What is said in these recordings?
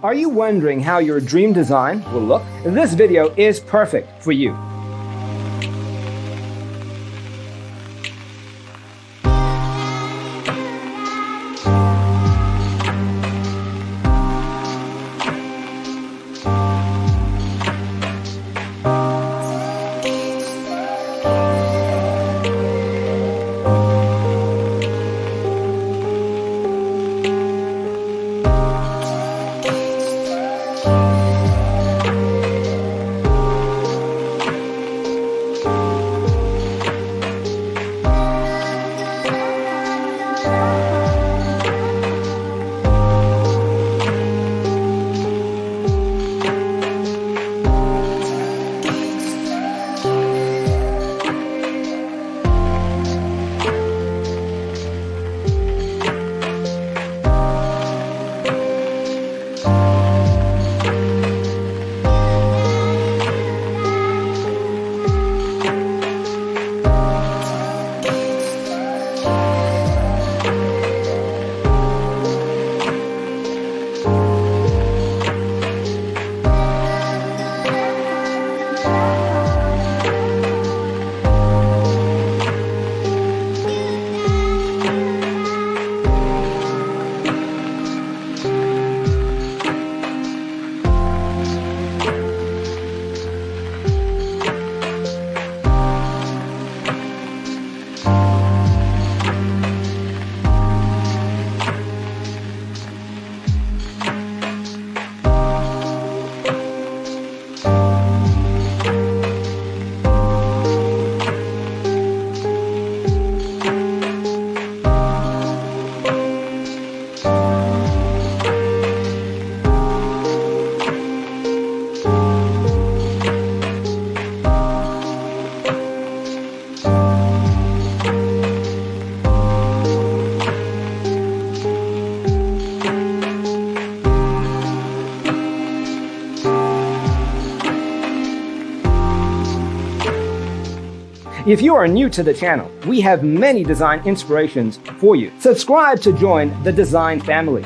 Are you wondering how your dream design will look? This video is perfect for you. If you are new to the channel, we have many design inspirations for you. Subscribe to join the design family.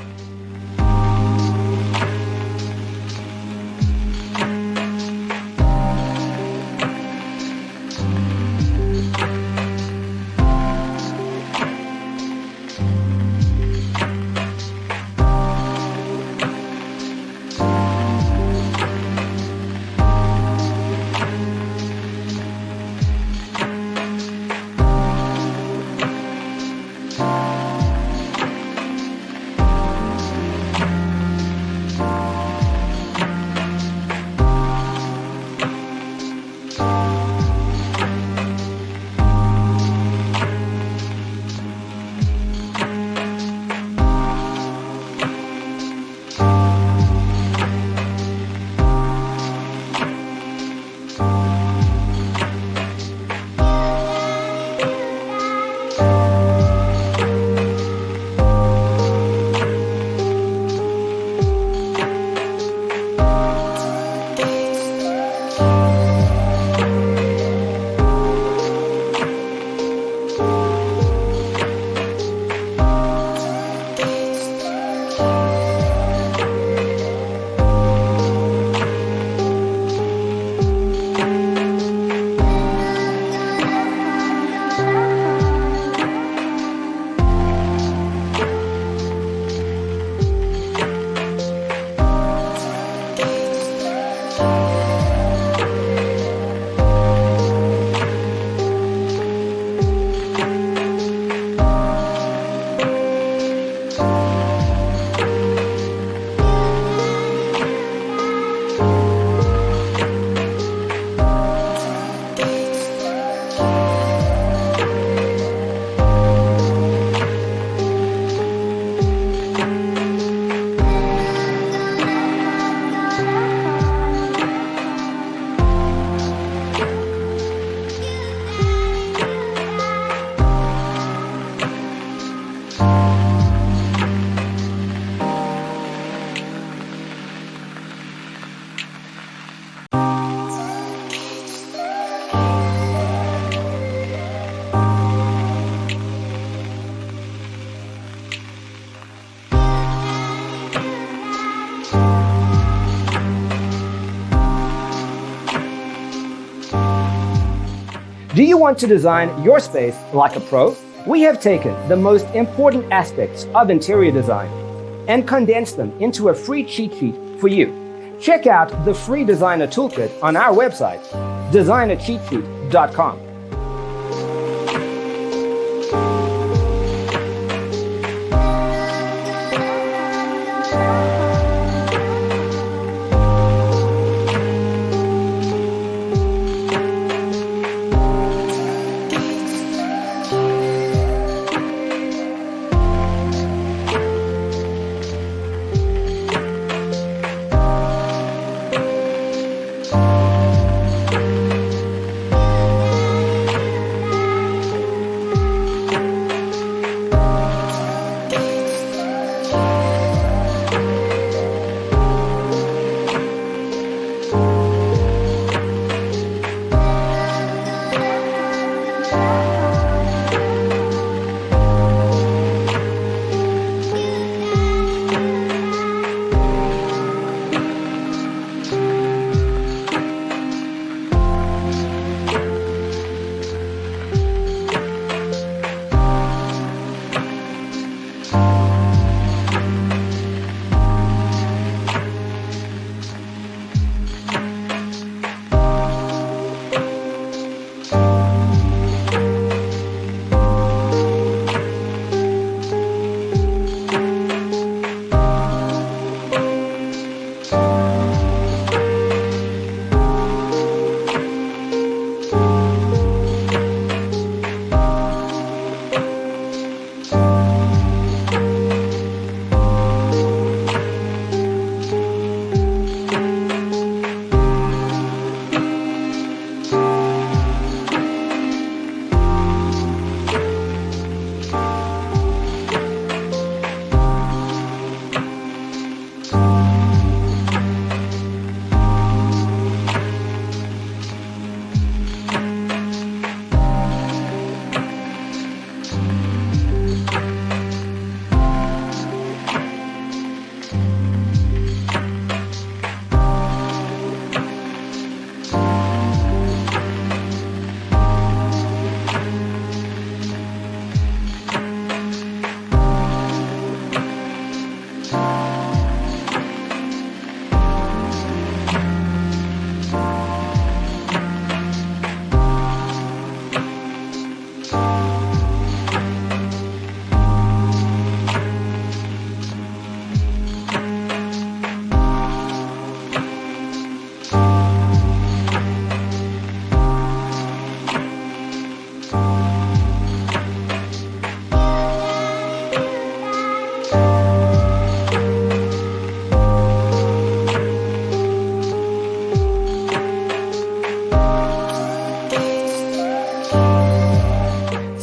Do you want to design your space like a pro? We have taken the most important aspects of interior design and condensed them into a free cheat sheet for you. Check out the free designer toolkit on our website, designercheatsheet.com.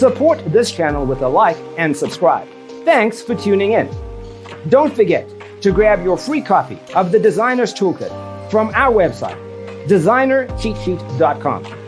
Support this channel with a like and subscribe. Thanks for tuning in. Don't forget to grab your free copy of the Designer's Toolkit from our website, designercheatsheet.com.